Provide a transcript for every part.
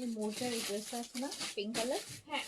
এই মোজার এই ড্রেসটা আছে না পিঙ্ক কালার? হ্যাঁ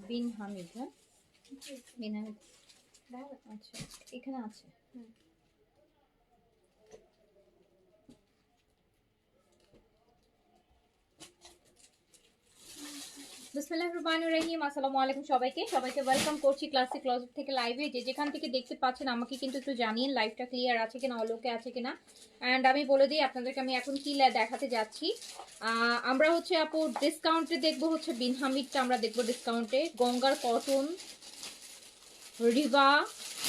বিন হামিদ, হ্যাঁ বিন হামিদ। আচ্ছা এখানে আছে। বিসমিল্লাহির রহমানির রহিম। আসসালামু আলাইকুম সবাইকে ওয়েলকাম করছি ক্লাসিক ক্লোজেট থেকে লাইভে। যেখান থেকে দেখতে পাচ্ছেন আমাকে কিন্তু একটু জানিয়ে লাইভটা ক্লিয়ার আছে কিনা, অলোকে আছে কিনা। অ্যান্ড আমি বলে দিই আপনাদেরকে আমি এখন কি দেখাতে যাচ্ছি। আমরা হচ্ছে আপু ডিসকাউন্টে দেখবো, হচ্ছে বিন হামিদটা আমরা দেখবো ডিসকাউন্টে, গঙ্গার cotton, Riva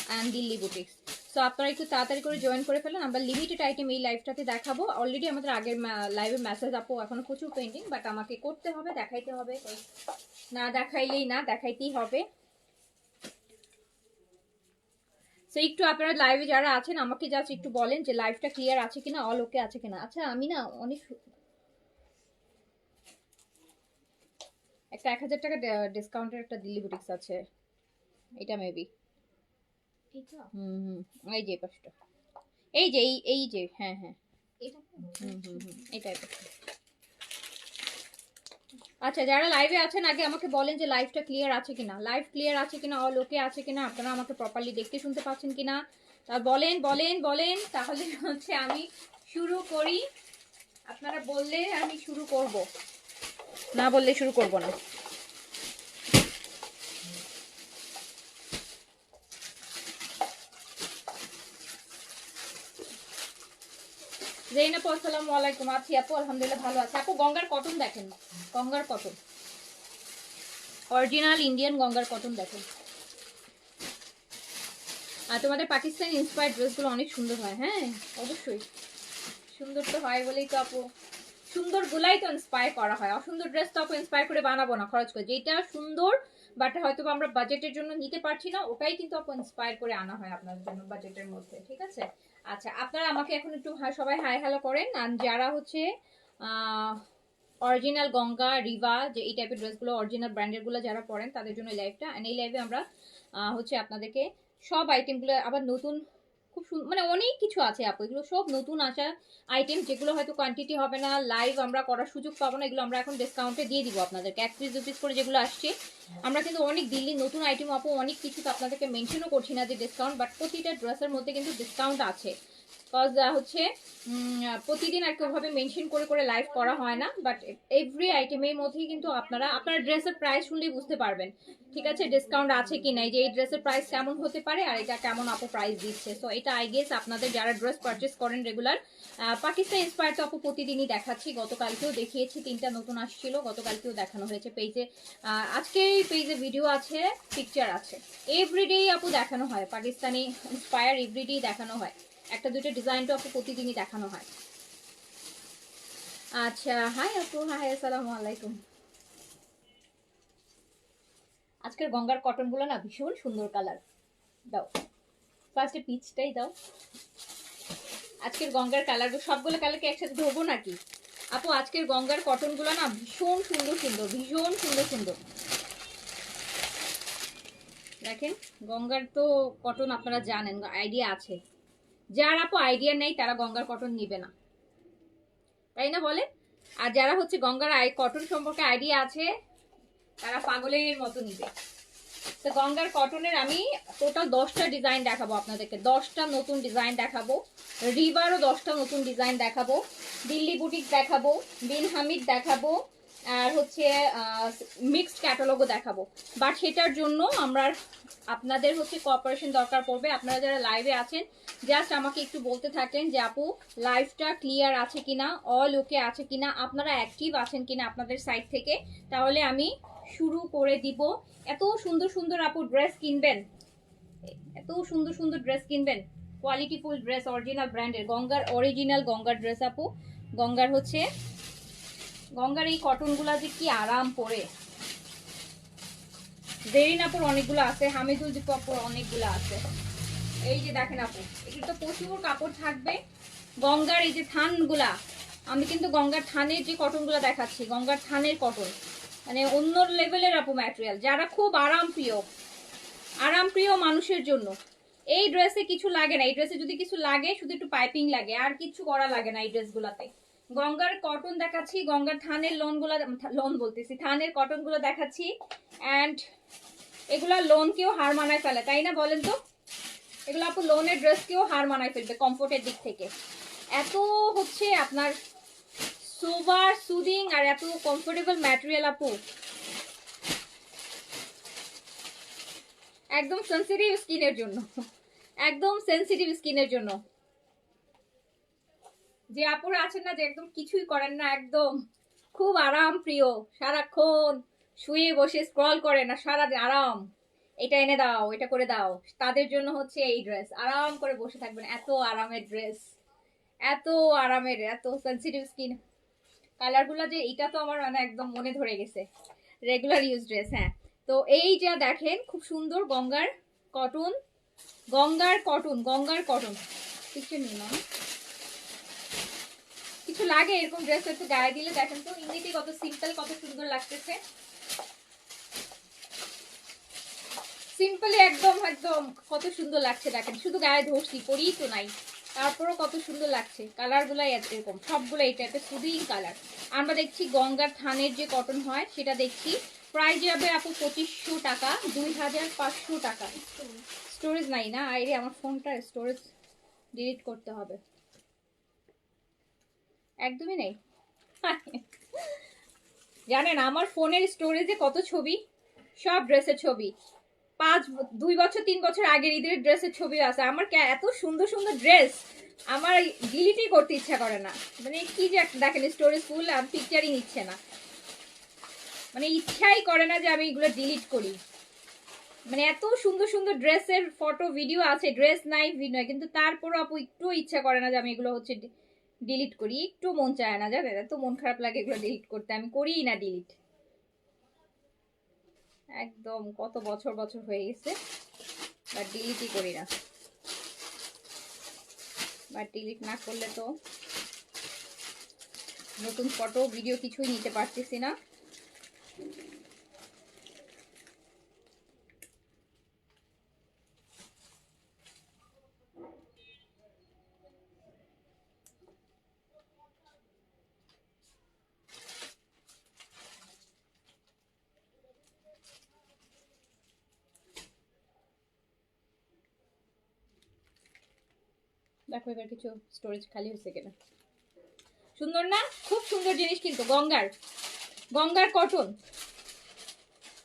and Delhi boutiques. So আপনারা একটু তাড়াতাড়ি করে জয়েন করে ফেলেন। আমরা লিমিটেড আইটেম এই লাইভটাতে দেখাবো। অলরেডি আমাদের আগের লাইভে মেসেজ আপু এখনো প্রচুর পেন্ডিং, বাট আমাকে করতে হবে, দেখাইতে হবে, না দেখাইলেই না, দেখাইতেই হবে। সো একটু আপনারা লাইভে যারা আছেন আমাকে জাস্ট একটু বলেন যে লাইভটা ক্লিয়ার আছে কিনা, অল ওকে আছে কিনা। আচ্ছা আমি না অনেক একটা 1000 টাকা ডিসকাউন্টের একটা দিল্লি বুটিক্স আছে, এটা মেবি এই যে পাঁচটা, এই যে এই যে হ্যাঁ হ্যাঁ এটাই। আচ্ছা যারা লাইভে আছেন আগে আমাকে বলেন যে লাইভটা ক্লিয়ার আছে কিনা, লাইভ ক্লিয়ার আছে কিনা, অল ওকে আছে কিনা, আপনারা আমাকে প্রপারলি দেখতে শুনতে পাচ্ছেন কিনা, তা বলেন বলেন বলেন, তাহলে হচ্ছে আমি শুরু করি। আপনারা বললে আমি শুরু করব, না বললে শুরু করব না। জেইনাপু আসসালামু আলাইকুম। আছি আপু আলহামদুলিল্লাহ ভালো আছে। আপু গঙ্গার কটন দেখেন, গঙ্গার কটন অরিজিনাল ইন্ডিয়ান গঙ্গার কটন দেখেন। আর তোমাদের পাকিস্তানি ইন্সপায়ার্ড ড্রেসগুলো অনেক সুন্দর হয়। হ্যাঁ অবশ্যই সুন্দর তো হয় বলেই তো আপু, সুন্দর গুলাই তো ইন্সপায়ার করা হয়। অসুন্দর ড্রেস তো আপু ইন্সপায়ার করে বানাবো না খরচ করে, যেটা সুন্দর বাট হয়তো আমরা বাজেটের জন্য নিতে পারছি না, ওটাই কিন্তু আপু ইন্সপায়ার করে আনা হয় আপনাদের জন্য বাজেটের মধ্যে। ঠিক আছে আচ্ছা আপনারা আমাকে এখন একটু সবাই হাই হ্যালো করেন। আর যারা হচ্ছে অরিজিনাল গঙ্গা রিভা যে এই টাইপের ড্রেসগুলো অরিজিনাল ব্র্যান্ডের গুলো যারা পরেন তাদের জন্য লাইভটা, এন্ড এই লাইভে আমরা হচ্ছে আপনাদেরকে সব আইটেমগুলো আবার নতুন খুব মানে অনেক কিছু আছে আপু, এগুলো সব নতুন আসা আইটেম, যেগুলো হয়তো কোয়ান্টিটি হবে না, লাইভ আমরা করার সুযোগ পাবো না, এগুলো আমরা এখন ডিসকাউন্টে দিয়ে দিব আপনাদেরকে। 1 পিস 2 পিস করে যেগুলো আসছে আমরা কিন্তু অনেক দিল্লি নতুন আইটেম আপু, অনেক কিছু তো আপনাদেরকে মেনশনও করছি না যে ডিসকাউন্ট, বাট প্রতিটা ড্রেসের মধ্যে কিন্তু ডিসকাউন্ট আছে। কজ হচ্ছে প্রতিদিন আর কি ওভাবে মেনশন করে করে লাইভ করা হয় না, বাট এভরি আইটেমের মধ্যেই কিন্তু আপনারা আপনার ড্রেসের প্রাইস শুনলেই বুঝতে পারবেন ঠিক আছে ডিসকাউন্ট আছে কি নাই, যে এই ড্রেসের প্রাইস কেমন হতে পারে আর এটা কেমন আপু প্রাইস দিচ্ছে। সো এটা আই গেস আপনাদের যারা ড্রেস পারচেস করেন রেগুলার, পাকিস্তান ইন্সপায়ার তো আপু প্রতিদিনই দেখাচ্ছি, গতকালকেও দেখিয়েছি, 3টা নতুন আসছিল, গতকালকেও দেখানো হয়েছে পেজে, আজকে পেজে ভিডিও আছে, পিকচার আছে, এভরিডে আপু দেখানো হয় পাকিস্তানি ইন্সপায়ার, এভরিডে দেখানো হয়, একটা দুটো ডিজাইন তো আপু প্রতিদিনই দেখানো হয়। আচ্ছা হাই আপু, হাই আসসালামু আলাইকুম। আজকের গঙ্গার কটন গুলো না ভীষণ সুন্দর কালার, দাও, ফার্স্টে পিচটাই দাও। আজকের গঙ্গার কালার, সবগুলো কালারকে একসাথে ধরবো নাকি আপু? আজকের গঙ্গার কটন গুলো না ভীষণ সুন্দর সুন্দর, ভীষণ সুন্দর সুন্দর। দেখেন গঙ্গার তো কটন আপনারা জানেন, আইডিয়া আছে। যার আপু আইডিয়া নেই তারা গঙ্গার কটন নিবে না, তাই না বলে? আর যারা হচ্ছে গঙ্গার কটন সম্পর্কে আইডিয়া আছে তারা পাগলের মতো নিবে। তো গঙ্গার কটনের আমি টোটাল 10টা ডিজাইন দেখাবো আপনাদেরকে, 10টা নতুন ডিজাইন দেখাবো। রিভারও 10টা নতুন ডিজাইন দেখাবো, দিল্লি বুটিক দেখাবো, বিন হামিদ দেখাবো, আর হচ্ছে মিক্সড ক্যাটালগও দেখাবো। বাট সেটার জন্য আমরা আপনাদের হচ্ছে কোঅপারেশন দরকার পড়বে। আপনারা যারা লাইভে আছেন জাস্ট আমাকে একটু বলতে থাকেন যে আপু লাইভটা ক্লিয়ার আছে কিনা, অল ওকে আছে কিনা, আপনারা অ্যাক্টিভ আছেন কিনা আপনাদের সাইড থেকে, তাহলে আমি শুরু করে দিব। এত সুন্দর সুন্দর আপু ড্রেস কিনবেন, এত সুন্দর সুন্দর ড্রেস কিনবেন, কোয়ালিটিফুল ড্রেস, অরিজিনাল ব্র্যান্ডের গঙ্গার, অরিজিনাল গঙ্গার ড্রেস আপু। গঙ্গার হচ্ছে গঙ্গার এই কটনগুলা যে কি আরাম পরে। জেরিন আপুর অনেকগুলো আছে, হামিদুল দীপ আপুর অনেকগুলো আছে। এই যে দেখেন আপু, এগুলো তো প্রচুর কাপড় থাকবে। গঙ্গার এই যে থানগুলা, আমি কিন্তু গঙ্গার থানের যে কটনগুলো দেখাচ্ছি, গঙ্গার থানের কটন মানে অন্য লেভেলের আপু ম্যাটেরিয়াল। যারা খুব আরাম প্রিয় মানুষের জন্য এই ড্রেসে কিছু লাগে না। এই ড্রেসে যদি কিছু লাগে শুধু একটু পাইপিং লাগে, আর কিছু করা লাগে না এই ড্রেসগুলোতে। গঙ্গার কটন দেখাচ্ছি, গঙ্গার থানের লোন বলতেছি, থানের কটনগুলো দেখাচ্ছি। অ্যান্ড এগুলা লোনকেও হার মানায় ফেলে, তাই না বলেন তো? এগুলো আপু লোনের ড্রেসকেও হার মানায় ফেলবে কমফোর্টের দিক থেকে। এত হচ্ছে আপনার সোভার সুদিং আর এত কমফোর্টেবল ম্যাটেরিয়াল আপু, একদম সেনসিটিভ স্কিনের জন্য, একদম সেনসিটিভ স্কিনের জন্য। যে আপুরা আছেন না যে একদম কিছুই করেন না, একদম খুব আরাম প্রিয়, সারাক্ষণ শুয়ে বসে স্ক্রল করে না, সারা আরাম, এটা এনে দাও, এটা করে দাও, তাদের জন্য হচ্ছে এই ড্রেস। আরাম করে বসে থাকবেন, এত আরামের ড্রেস, এত আরামের, এত সেনসিটিভ স্কিন। কালারগুলো যে এটা তো আমার মানে একদম মনে ধরে গেছে, রেগুলার ইউজ ড্রেস। হ্যাঁ, তো এই যা দেখেন খুব সুন্দর গঙ্গার কটন, গঙ্গার কটন, গঙ্গার কটন। কিছু নেই না, কিছু লাগে এরকম ড্রেস একটু গায়ে দিলে দেখেন তো এমনিতেই কত সিম্পল, কত সুন্দর লাগতেছে। সিম্পলি একদম একদম কত সুন্দর লাগছে দেখেন, শুধু গায়ে ধরছি, পরেই তো নাই, তারপরও কত সুন্দর লাগছে। কালার গুলাই এরকম, সবগুলো এই টাইপের সুদিং কালার। আমরা দেখছি গঙ্গার থানের যে কটন হয় সেটা দেখছি, প্রাইস যাবে আপু 2500 টাকা, 2500 টাকা। স্টোরেজ নাই না, আইরে আমার ফোনটা স্টোরেজ ডিলিট করতে হবে, একদমই নেই। জানেন আমার ফোনের স্টোরেজে কত ছবি, সব ড্রেসের ছবি, 2 বছর 3 বছর আগের ঈদের ড্রেসের ছবি আছে আমার। এত সুন্দর সুন্দর ড্রেস আমার ডিলিটই করতে ইচ্ছা করে না, মানে কি যে দেখেন স্টোরেজ ফুল আর পিকচারই নিচ্ছে না, মানে ইচ্ছাই করে না যে আমি এগুলো ডিলিট করি। মানে এত সুন্দর সুন্দর ড্রেসের ফটো ভিডিও আছে, ড্রেস নাই ভিডিও, কিন্তু তারপরও আপু একটু ইচ্ছা করে না যে আমি এগুলো হচ্ছে ডিলিট করি, একটু মন চায় না, জানেন এত মন খারাপ লাগে এগুলো ডিলিট করতে, আমি করিই না ডিলিট। একদম কত বছর বছর হয়ে গেছে, বাট ডিলিটই করি না। বাট ডিলিট না করলে তো নতুন ফটো ভিডিও কিছুই নিতে পারতেছি না। দেখো এবার কিছু স্টোরেজ খালি হয়েছে কিনা। সুন্দর না, খুব সুন্দর জিনিস কিন্তু গঙ্গার, গঙ্গার কটন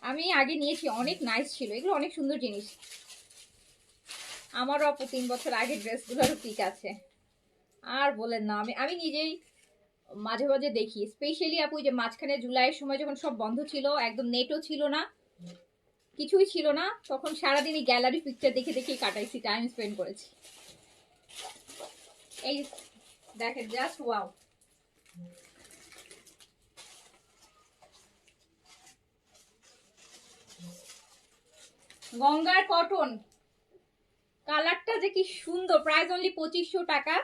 আমি আগে নিয়েছি, অনেক নাইস ছিল এগুলো, অনেক সুন্দর জিনিস। আমারও আপু 3 বছর আগে ড্রেসগুলোরও পিক আছে, আর বলেন না, আমি আমি নিজেই মাঝে মাঝে দেখি, স্পেশালি আপু যে মাঝখানে জুলাইয়ের সময় যখন সব বন্ধ ছিল, একদম নেটও ছিল না, কিছুই ছিল না, তখন সারাদিন এই গ্যালারি পিকচার দেখে দেখেই কাটাইছি, টাইম স্পেন্ড করেছি। এই দেখেন জাস্ট ওয়াও, গঙ্গার কটন, কালারটা যে কি সুন্দর, প্রাইস অনলি 2500 টাকা।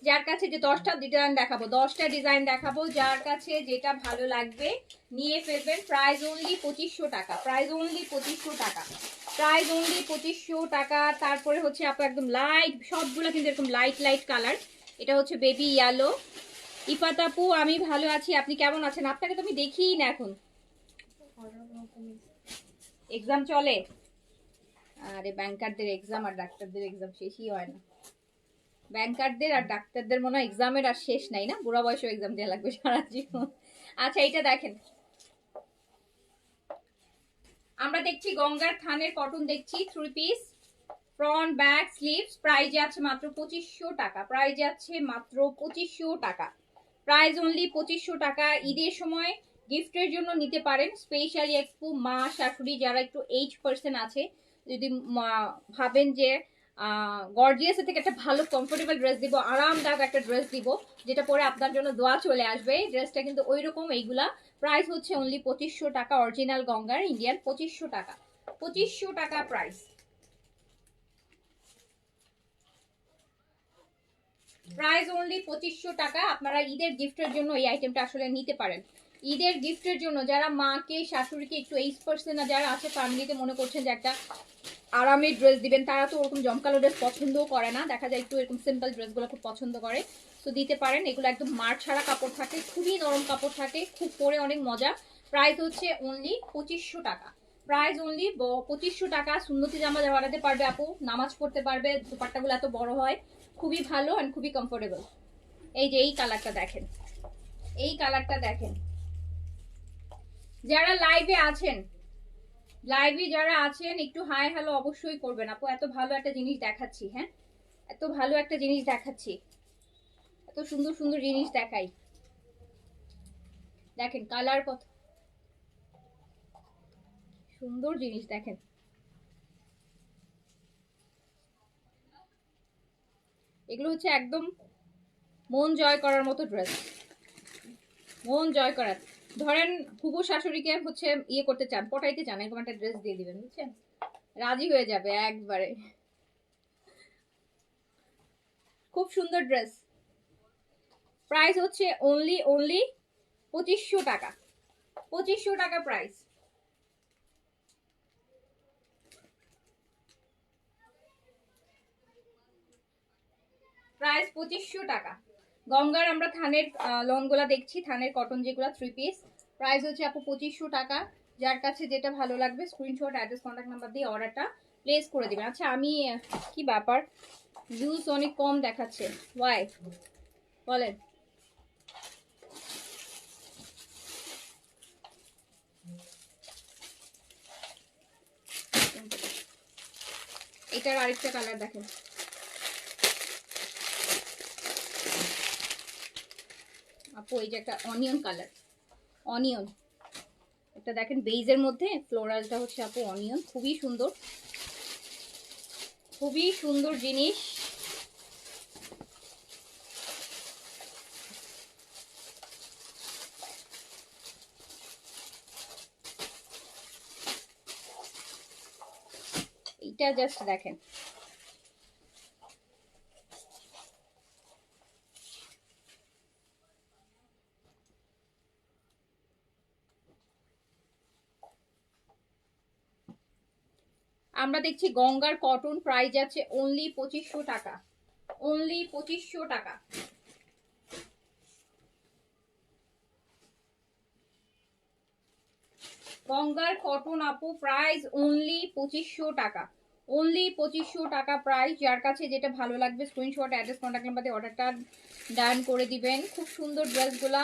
যার কাছে যে 10টা ডিজাইন দেখাবো, 10টা ডিজাইন দেখাবো, যার কাছে যেটা ভালো লাগবে নিয়ে ফেলবেন। প্রাইস অনলি 2500 টাকা, প্রাইস অনলি 2500 টাকা, প্রাইস অনলি 2500 টাকা। তারপরে হচ্ছে আপু একদম লাইট, সবগুলো কিন্তু এরকম লাইট লাইট কালার। এটা হচ্ছে বেবি ইয়েলো। ইফাত আপু আমি ভালো আছি, আপনি কেমন আছেন? আপনাকে তো আমি দেখিই না এখন, এক্সাম চলে। আরে ব্যাংকারদের এক্সাম আর ডাক্তারদের এক্সাম শেষই হয় না। ব্যাংকারদের আর ডাক্তারদের মনে হয় এক্সামের আর শেষ নাই না, বুড়া বয়সেও এক্সাম দেওয়া লাগবে সারা জীবন। আচ্ছা এটা দেখেন, আমরা দেখছি গঙ্গার থানের কটন দেখছি, 3 piece, front back sleeves. Price আছে মাত্র 2500 টাকা, প্রাইস আছে মাত্র 2500 টাকা, প্রাইস অনলি 2500 টাকা। ঈদের সময় গিফটের জন্য নিতে পারেন, স্পেশালি একটু মা শাশুড়ি যারা একটু এইজ পার্সন আছে, যদি ভাবেন যে গর্জিয়াস থেকে একটা ভালো কমফোর্টেবল ড্রেস দিব, আরামদায়ক একটা ড্রেস দিব যেটা পরে আপনার জন্য দোয়া চলে আসবে, ড্রেসটা কিন্তু ওই রকম। এইগুলা প্রাইস হচ্ছে অনলি 2500 টাকা, অরিজিনাল গঙ্গার ইন্ডিয়ান, 2500 টাকা, 2500 টাকা প্রাইস। প্রাইস অনলি 2500 টাকা। আপনারা ঈদের গিফটের জন্য এই আইটেমটা আসলে নিতে পারেন। ঈদের গিফটের জন্য যারা মাকে শাশুড়িকে একটু 8% যারা আছে ফ্যামিলিতে মনে করছেন যে একটা আরামের ড্রেস দিবেন, তারা তো ওরকম জমকালো ড্রেস পছন্দও করে না, দেখা যায় একটু এরকম সিম্পল ড্রেসগুলো খুব পছন্দ করে, তো দিতে পারেন। এগুলো একদম মার ছাড়া কাপড় থাকে, খুবই নরম কাপড় থাকে, খুব পরে অনেক মজা। প্রাইস হচ্ছে অনলি 2500 টাকা, প্রাইস অনলি 2500 টাকা। সুন্নতি জামা বানাতে পারবে আপু, নামাজ পড়তে পারবে, দুপাট্টাগুলো এত বড় হয়, খুবই ভালো আর খুবই কমফোর্টেবল। এই যে এই কালারটা দেখেন, এই কালারটা দেখেন। যারা লাইভে আছেন, লাইভে যারা আছেন একটু হাই হ্যালো অবশ্যই করবেন আপু, এত ভালো একটা জিনিস দেখাচ্ছি। হ্যাঁ এত ভালো একটা জিনিস দেখাচ্ছি, এত সুন্দর সুন্দর জিনিস দেখাই। দেখেন কালার কত সুন্দর জিনিস দেখেন। এগুলো হচ্ছে একদম মন জয় করার মতো ড্রেস, মন জয় করার। ধরেন হুবু শাশুড়িকে হচ্ছে ইয়ে করতে চান, পটাইতে চান, এরকম একটা ড্রেস দিয়ে দিবেন, বুঝছেন, রাজি হয়ে যাবে একবারে। খুব সুন্দর ড্রেস, প্রাইস হচ্ছে অনলি 2500 টাকা, 2500 টাকা প্রাইস। প্রাইস 2500 টাকা। গঙ্গার আমরা থানের লনগুলা দেখছি, থানের কটন যেগুলো 3 পিস, প্রাইস হচ্ছে আপু 2500 টাকা। যার কাছে যেটা ভালো লাগবে স্ক্রিনশট, অ্যাড্রেস, কন্ট্যাক্ট নাম্বার দিয়ে অর্ডারটা প্লেস করে দিবেন। আচ্ছা আমি কি ব্যাপার, ভিউজ অনেক কম দেখাচ্ছে, ওয়াই বলেন? এটার আরেকটা কালার দেখেন, আপু এই যে একটা অনিয়ন কালার, অনিয়ন এটা দেখেন, বেইজের মধ্যে ফ্লোরালটা হচ্ছে আপু অনিয়ন, খুবই সুন্দর, খুবই সুন্দর জিনিস। এটা জাস্ট দেখেন, আমরা দেখছি গঙ্গার কটন, প্রাইস আছে অনলি 2500 টাকা, অনলি 2500 টাকা। গঙ্গার কটন আপু প্রাইস অনলি 2500 টাকা, অনলি 2500 টাকা প্রাইস। যার কাছে যেটা ভালো লাগবে স্ক্রিনশট, অ্যাড্রেস, কন্ট্যাক্ট নাম্বার দিয়ে অর্ডারটা ডান করে দিবেন। খুব সুন্দর ড্রেসগুলা,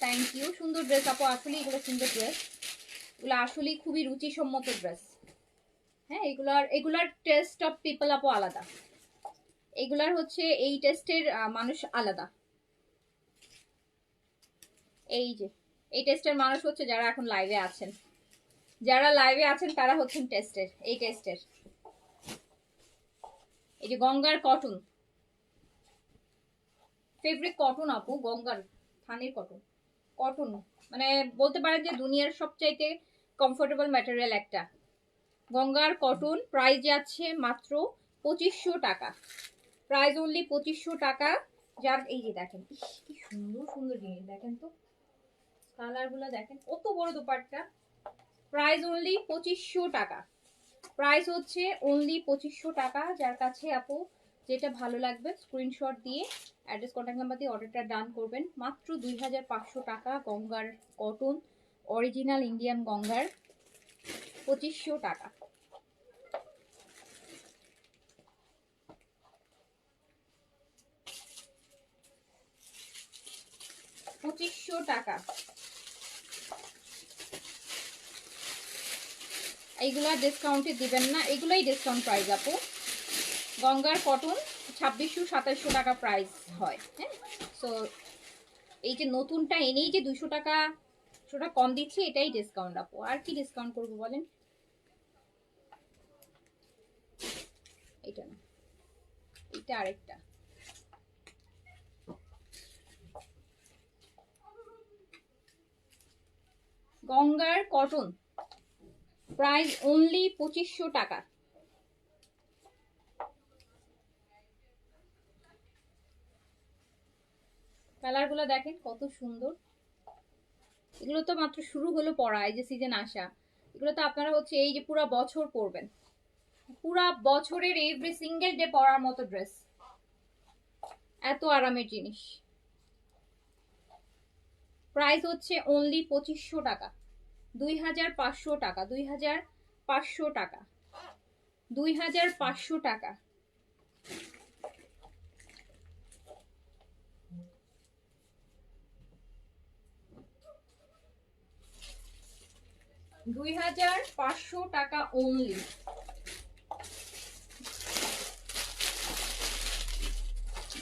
থ্যাংক ইউ। সুন্দর ড্রেস আপু, আসলে এগুলো সুন্দর ড্রেস, এগুলো আসলেই খুবই রুচিসম্মত ড্রেস। হ্যাঁ এগুলার টেস্ট অফ পিপল আপু আলাদা, এগুলার হচ্ছে এই টেস্টের মানুষ আলাদা। এই যে এই টেস্টের মানুষ হচ্ছে যারা এখন লাইভে আছেন, যারা লাইভে আছেন তারা হচ্ছেন টেস্টের, এই টেস্টের। এই যে গঙ্গার কটন, ফেব্রিক কটন আপু, গঙ্গার থানের কটন, কটন মানে বলতে পারেন যে দুনিয়ার সবচাইতে কমফোর্টেবল ম্যাটেরিয়াল একটা। গঙ্গার কটন প্রাইস যাচ্ছে মাত্র 2500 টাকা, প্রাইস অনলি 2500 টাকা। যার এই যে দেখেন কি সুন্দর সুন্দর জিনিস, দেখেন তো কালারগুলো দেখেন, কত বড় দোপাট্টা। প্রাইস অনলি 2500 টাকা, প্রাইস হচ্ছে অনলি 2500 টাকা। যার কাছে আপু যেটা ভালো লাগবে স্ক্রিনশট দিয়ে অ্যাড্রেস কন্ট্যাক্ট নাম্বার দিয়ে অর্ডারটা ডান করবেন। মাত্র 2500 টাকা, গঙ্গার কটন অরিজিনাল ইন্ডিয়ান গঙ্গার, 2500 টাকা। টাকা এইগুলা ডিসকাউন্টে দিবেন না, এগুলাই ডিসকাউন্ট প্রাইস আপু। গঙ্গার কটন 2600-2700 টাকা প্রাইস হয়। হ্যাঁ, সো এই যে নতুনটা এনেই যে 200 টাকা কম দিচ্ছি, এটাই ডিসকাউন্ট আপু। আর কি ডিসকাউন্ট করবো বলেন? এটা না, এটা আরেকটা। গঙ্গার কটন প্রাইস অনলি 2500 টাকা। কালারগুলো দেখেন কত সুন্দর। এগুলো তো মাত্র শুরু হলো পড়া, এই যে সিজন আসা, এগুলো তো আপনারা হচ্ছে এই যে পুরো বছর পরবেন, পুরা বছরের এভরি সিঙ্গেল ডে পরার মতো ড্রেস, এত আরামের জিনিস। প্রাইস হচ্ছে অনলি 2500 টাকা, 2500 টাকা, 2500 টাকা, 2500 টাকা। 2500 টাকা অনলি।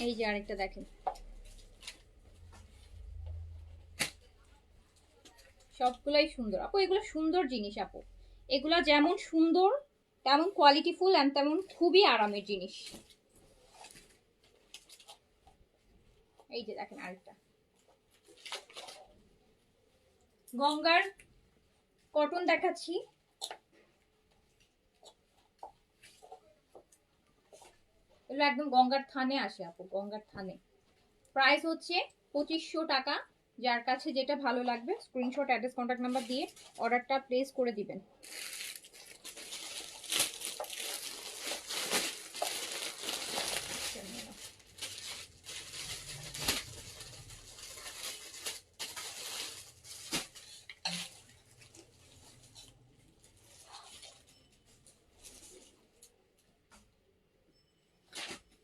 এই যে আরেকটা দেখেন, সবগুলাই সুন্দর আপু, এগুলো সুন্দর জিনিস আপু, এগুলা যেমন সুন্দর তেমন কোয়ালিটিফুল এন্ড তেমন খুবই আরামের জিনিস। এই যে দেখেন আরেকটা গঙ্গার কটন দেখাচ্ছি, এগুলো একদম গঙ্গার থানে আসে আপু, গঙ্গার থানে। প্রাইস হচ্ছে 2500 টাকা। যার কাছে যেটা ভালো লাগবে স্ক্রিনশট অ্যাড্রেস কন্ট্যাক্ট নাম্বার দিয়ে অর্ডারটা প্লেস করে দিবেন।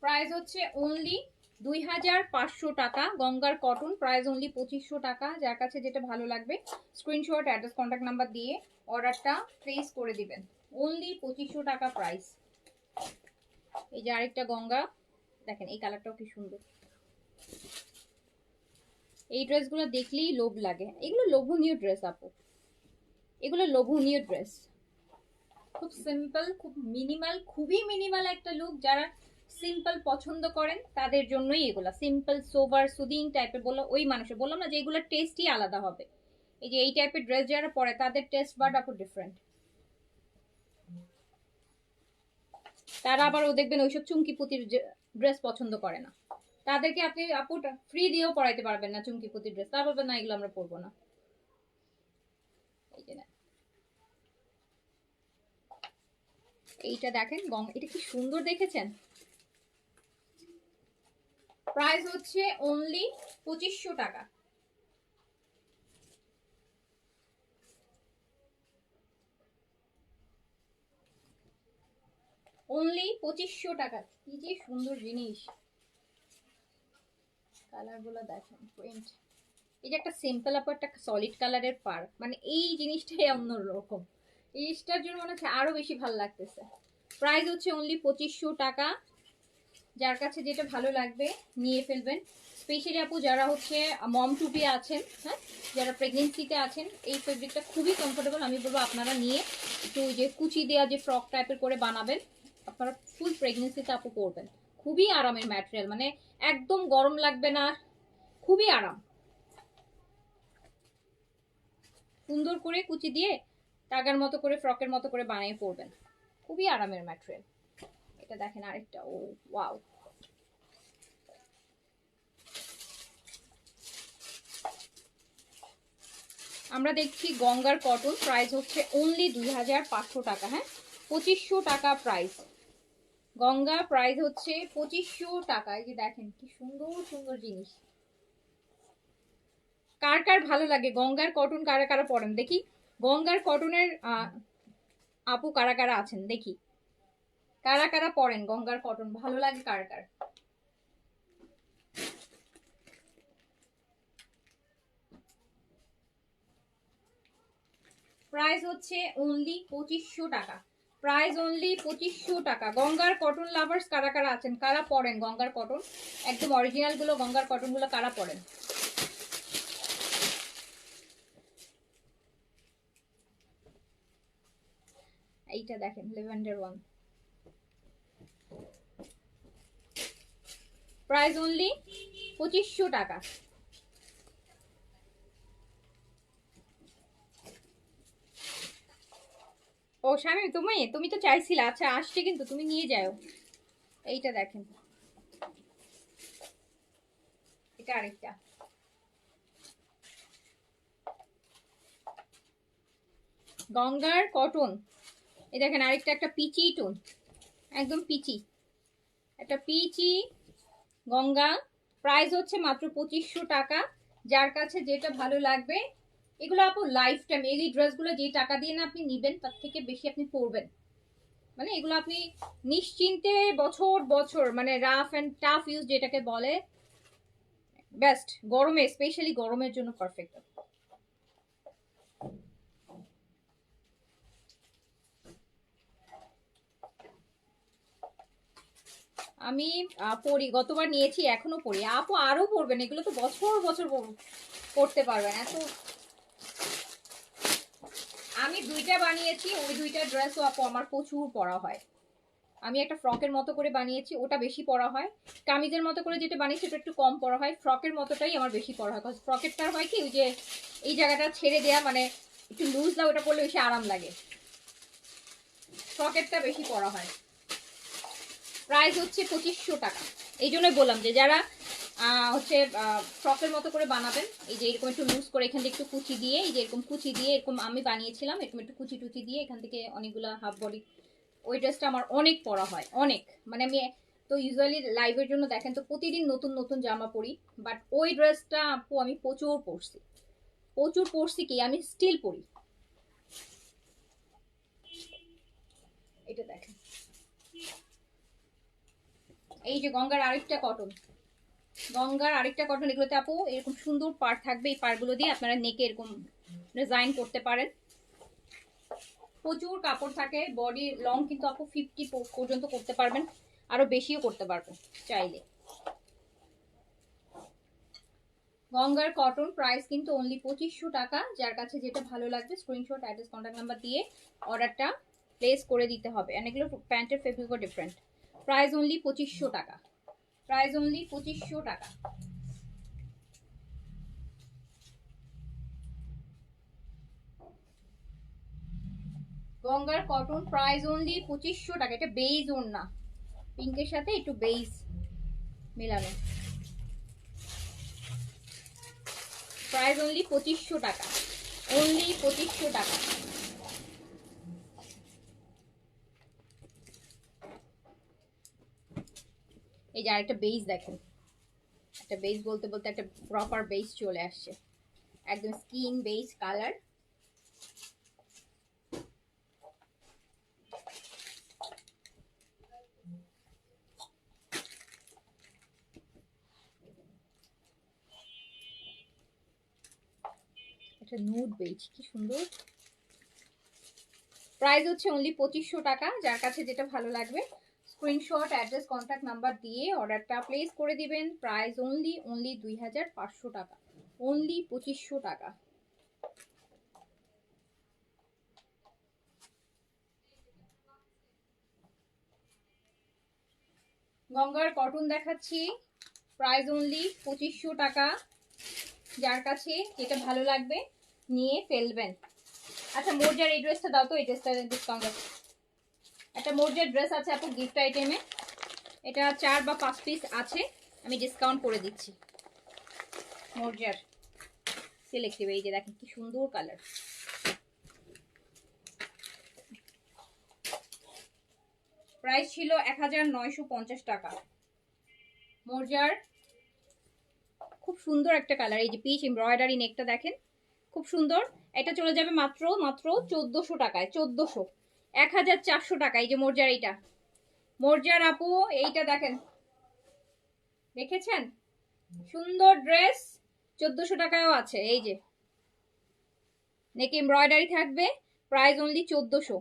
প্রাইস হচ্ছে অনলি 2500 টাকা, গঙ্গার কটন প্রাইস অনলি 2500 টাকা। যার কাছে যেটা ভালো লাগবে স্ক্রিনশট অ্যাড্রেস কন্ট্যাক্ট নাম্বার দিয়ে অর্ডারটা প্লেস করে দিবেন। অনলি 2500 টাকা প্রাইস। এই যে আরেকটা গঙ্গা দেখেন, এই কালারটাও কি সুন্দর। এই ড্রেসগুলো দেখলেই লোভ লাগে, এগুলো লোভনীয় ড্রেস আপু, এগুলো লোভনীয় ড্রেস, খুব সিম্পল, খুব মিনিমাল, খুবই মিনিমাল একটা লুক। যারা সিম্পল পছন্দ করেন তাদের জন্যই এগুলা, সিম্পল সোভার সুদিং টাইপের বললো ওই মানুষের, বললাম না যে এগুলোর টেস্টই আলাদা হবে। এই যে এই টাইপের ড্রেস যারা পরে তাদের টেস্ট বাট আপু ডিফারেন্ট। তারা আবার ও দেখবেন ওইসব চুমকি পুতির ড্রেস পছন্দ করে না, তাদেরকে আপনি আপুটা ফ্রি দিয়েও পরাইতে পারবেন না চুমকি পুতির ড্রেস, তার বলবেন না এগুলো আমরা পরবো না। এই যে না, এইটা দেখেন এটা কি সুন্দর দেখেছেন। প্রাইস হচ্ছে অনলি 2500 টাকা। অনলি 2500 টাকা। কি যে সুন্দর জিনিস, কালার গুলো দেখেন, প্রিন্ট। এই যে একটা সিম্পল আপু একটা সলিড কালারের পার, মানে এই জিনিসটাই অন্যরকম, এই জিনিসটার জন্য মনে হচ্ছে আরো বেশি ভালো লাগতেছে। প্রাইস হচ্ছে অনলি 2500 টাকা। যার কাছে যেটা ভালো লাগবে নিয়ে ফেলবেন। স্পেশালি আপু যারা হচ্ছে মম টুপি আছেন, হ্যাঁ, যারা প্রেগনেন্সিতে আছেন, এই ফেব্রিকটা খুবই কমফোর্টেবল। আমি বলবো আপনারা নিয়ে একটু ওই যে কুচি দেওয়া যে ফ্রক টাইপের করে বানাবেন, আপনারা ফুল প্রেগনেন্সিতে আপু পরবেন। খুবই আরামের ম্যাটেরিয়াল, মানে একদম গরম লাগবে না, খুবই আরাম। সুন্দর করে কুচি দিয়ে টাগার মতো করে ফ্রকের মতো করে বানিয়ে পরবেন, খুবই আরামের ম্যাটেরিয়াল। এটা দেখেন আরেকটা, ও ওয়াও। আমরা দেখছি গঙ্গার কটন, প্রাইস হচ্ছে অনলি 2500 টাকা। হ্যাঁ, 2500 টাকা প্রাইস। গঙ্গা প্রাইস হচ্ছে 2500 টাকা। এই যে দেখেন কি সুন্দর সুন্দর জিনিস। কার কার ভালো লাগে গঙ্গার কটন, কারা কারা পরেন দেখি। গঙ্গার কটনের আপু কারা কারা আছেন দেখি, কারা কারা পরেন গঙ্গার কটন, ভালো লাগে কার কার। প্রাইস হচ্ছে অনলি 2500 টাকা। প্রাইস অনলি 2500 টাকা। গঙ্গার কটন লাভার্স কারা কারা আছেন, কারা পরেন গঙ্গার কটন, একদম অরিজিনাল গুলো গঙ্গার কটন গুলো কারা পরেন। এইটা দেখেন লেভেন্ডার ওয়ান, প্রাইস অনলি 2500 টাকা। ও স্বামী, তুমি তো চাইছিলে, আচ্ছা আসছে কিন্তু, তুমি নিয়ে যাও। এইটা দেখেন, এটা আরেকটা গঙ্গার কটন। এই দেখেন আরেকটা, একটা পিচি টোন, একদম পিচি, একটা পিচি গঙ্গা। প্রাইস হচ্ছে মাত্র 2500 টাকা। যার কাছে যেটা ভালো লাগবে, এগুলো আপু লাইফ টাইম, এই ড্রেসগুলো যে টাকা দিয়ে না আপনি নিবেন তার থেকে বেশি আপনি পরবেন, মানে এগুলো আপনি নিশ্চিন্তে বছর বছর, মানে রাফ এন্ড টাফ ইউজ যেটাকে বলে, বেস্ট। গরমে, স্পেশালি গরমের জন্য পারফেক্ট। আমি পরি, গতবার নিয়েছি, এখনো পরি। আপু আরো পরবেন, এগুলো তো বছর বছর পরতে পারবেন এত। আমি দুইটা বানিয়েছি, ওই দুইটা ড্রেসও আপু আমার প্রচুর পরা হয়। আমি একটা ফ্রকের মতো করে বানিয়েছি, ওটা বেশি পরা হয়। কামিজের মতো করে যেটা বানিয়েছি ওটা একটু কম পরা হয়, ফ্রকের মতোটাই আমার বেশি পরা হয়। কারণ ফ্রকেরটার হয় কি, ওই যে এই জায়গাটা ছেড়ে দেয়া, মানে একটু লুজ দাও, ওটা পরলে বেশি আরাম লাগে, ফ্রকেরটা বেশি পরা হয়। প্রাইস হচ্ছে 2500 টাকা। এই জন্যই বললাম যে যারা হচ্ছে ফ্রকের মতো করে বানাবেন, এই যে এরকম একটু লুজ করে এখান থেকে একটু কুচি দিয়ে, এই যে এরকম কুচি দিয়ে, এরকম আমি বানিয়েছিলাম, এরকম একটু কুচি টুচি দিয়ে এখান থেকে অনেকগুলো হাফ বডি, ওই ড্রেসটা আমার অনেক পরা হয়, অনেক। মানে আমি তো ইউজুয়ালি লাইভের জন্য দেখেন তো প্রতিদিন নতুন নতুন জামা পরি, বাট ওই ড্রেসটা আপু আমি প্রচুর পরছি, প্রচুর পরছি, কি আমি স্টিল পরি। এটা দেখেন, এই যে গঙ্গার আরেকটা কটন, গঙ্গার আরেকটা কটন। এগুলোতে আপু এরকম সুন্দর পাড় থাকবে, এই পাড়গুলো দিয়ে আপনারা নেকে এরকম ডিজাইন করতে পারেন। প্রচুর কাপড় থাকে, বডি লং কিন্তু আপু 50 পর্যন্ত করতে পারবেন, আরো বেশিও করতে পারবেন চাইলে। গঙ্গার কটন প্রাইস কিন্তু অনলি 2500 টাকা। যার কাছে যেটা ভালো লাগবে স্ক্রিনশট, অ্যাড্রেস, কন্ট্যাক্ট নাম্বার দিয়ে অর্ডারটা প্লেস করে দিতে হবে। এন্ড এগুলো প্যান্টের ফেব্রিকও ডিফারেন্ট। প্রাইস অনলি 2500 টাকা। প্রাইস অনলি 2500 টাকা। গঙ্গার কটন প্রাইস অনলি 2500 টাকা। এটা বেইজ ওড়না, পিঙ্কের সাথে একটু বেইজ মেলানো। প্রাইস অনলি 2500 টাকা। অনলি 2500 টাকা। এই যে আরেকটা বেইজ দেখেন, একটা বেইজ বলতে বলতে একটা প্রপার বেইজ চলে আসছে, একদম স্কিন বেইজ কালার। একটা নুড বেজ, কি সুন্দর। প্রাইস হচ্ছে অনলি 2500 টাকা। যার কাছে যেটা ভালো লাগবে স্ক্রিনশট, অ্যাড্রেস, কন্ট্যাক্ট নাম্বার দিয়ে অর্ডারটা প্লেস করে দিবেন। প্রাইস অনলি 2500 টাকা। অনলি 2500 টাকা। গঙ্গার কটন দেখাচ্ছি, প্রাইস অনলি 2500 টাকা। যার কাছে যেটা ভালো লাগবে নিয়ে ফেলবেন। আচ্ছা মোর যার এই ড্রেসটা দাও তো, এই ড্রেসটা ডিসকাউন্ট আছে। একটা মর্জিয়ার ড্রেস আছে আপু গিফট আইটেমে, এটা 4 বা 5 পিস আছে, আমি ডিসকাউন্ট করে দিচ্ছি। মর্জিয়ার সিলেক্টিভ, এই যে দেখেন কি সুন্দর কালার। প্রাইস ছিল 1950 টাকা। মর্জিয়ার খুব সুন্দর একটা কালার, এই যে পিচ এমব্রয়ডারি নেকটা দেখেন খুব সুন্দর। এটা চলে যাবে মাত্র 1400 টাকায়। 1400, 1400 টাকা। এই যে মর্জিয়ার, এইটা মর্জিয়ার আপু, এইটা দেখেন, দেখেছেন সুন্দর ড্রেস, 1400 টাকায়ও আছে। এই যে নেক এমব্রয়ডারি থাকবে, প্রাইস অনলি 1400,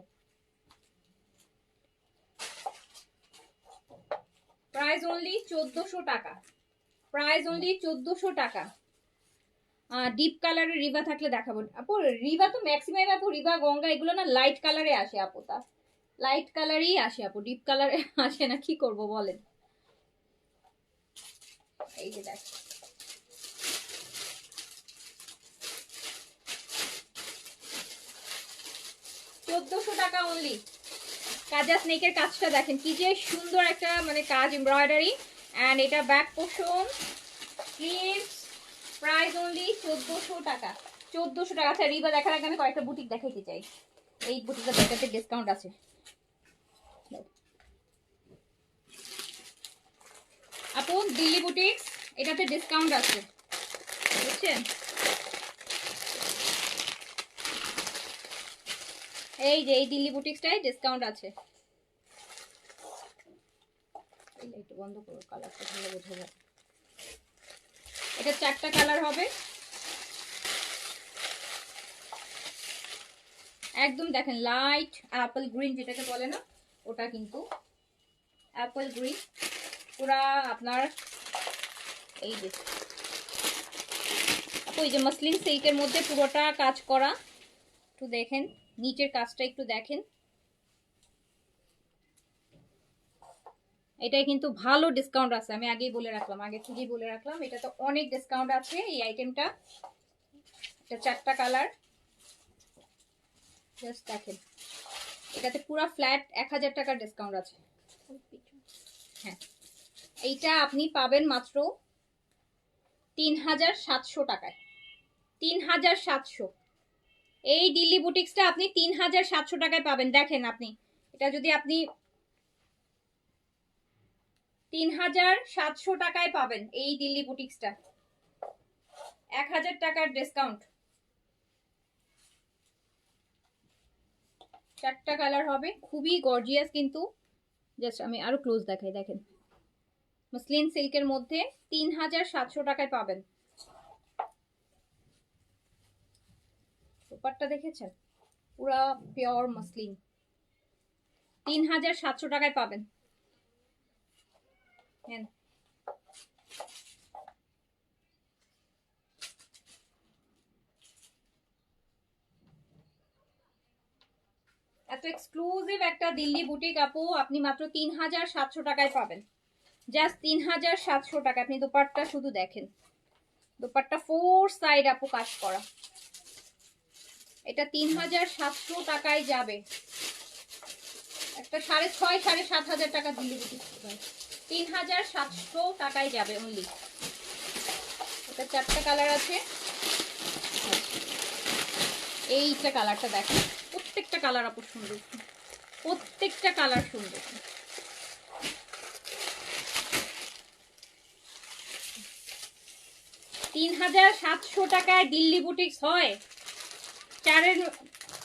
প্রাইস অনলি 1400 টাকা, প্রাইস অনলি 1400 টাকা। ডিপ কালারের রিবা থাকলে দেখাবো আপু। রিবা তো ম্যাক্সিমাম আপু, রিবা গঙ্গা এগুলো না লাইট কালারে আসে আপু, তা লাইট কালারই আসে আপু, ডিপ কালারে আসে না, কি করব বলেন। এই যে দেখ, টাকা অনলি। কাজা স্নেকের কাজটা দেখেন কি যে সুন্দর একটা মানে কাজ এমব্রয়ডারি, এন্ড এটা back portion, sleeves, price only 1400 টাকা। 1400 টাকা। আচ্ছা রিবা দেখার আগে আমি কয়েকটা বুটিক দেখাইতে চাই। এই বুটিকটা দেখাতে ডিসকাউন্ট আছে। আপু দিল্লি বুটিক, এটাতে ডিসকাউন্ট আছে, বুঝছেন? এই যে এই দিল্লি বুটিক্সটাই ডিসকাউন্ট আছে। একটু বন্ধ করো, কালারটা ভালো বোঝা যায়। এটা 4টা কালার হবে, একদম দেখেন লাইট অ্যাপল গ্রিন যেটাকে বলে না, ওটা কিন্তু অ্যাপল গ্রিন পুরা আপনার। এই যে আপু, এই যে মসলিন সিল্কের মধ্যে পুরোটা কাজ করা, একটু দেখেন নিচের কাজটা একটু দেখেন। এটাই কিন্তু ভালো ডিসকাউন্ট আছে, আমি আগেই বলে রাখলাম, আগে থেকেই বলে রাখলাম, এটা তো অনেক ডিসকাউন্ট আছে এই আইটেমটা। এটা 4টা কালার, জাস্ট দেখেন, এটাতে পুরো ফ্ল্যাট 1000 টাকার ডিসকাউন্ট আছে। হ্যাঁ, এইটা আপনি পাবেন মাত্র 3700 টাকায়। 3700, এই দিল্লি বুটিক্সটা আপনি 3700 টাকায় পাবেন। দেখেন আপনি এটা যদি আপনি 3700 টাকায় পাবেন এই দিল্লি বুটিক্সটা, 1000 টাকার ডিসকাউন্ট। 4টা কালার হবে, খুবই গর্জিয়াস কিন্তু। জাস্ট আমি আরো ক্লোজ দেখাই, দেখেন মসলিন সিল্কের মধ্যে 3700 টাকায় পাবেন। দোপাট্টা দেখেছেন, পুরা পিওর মসলিন, 3700 টাকায় পাবেন। হ্যাঁ, এত এক্সক্লুসিভ একটা দিল্লি বুটিক আপু আপনি মাত্র 3700 টাকায় পাবেন, জাস্ট 3700 টাকা। আপনি দোপাট্টা শুধু দেখেন, দোপাট্টা 4 সাইড আপু কাজ করা, এটা 3700 টাকায় যাবে। একটা 6,500 7,500 টাকা দিল্লি বুটিক, 3700 টাকায় যাবে অনলি। এটা 4টা কালার আছে, এইটা কালারটা দেখেন, প্রত্যেকটা কালার আপু সুন্দর, প্রত্যেকটা কালার সুন্দর। $3700 টাকায় দিল্লি বুটিক্স হয়, 4-এর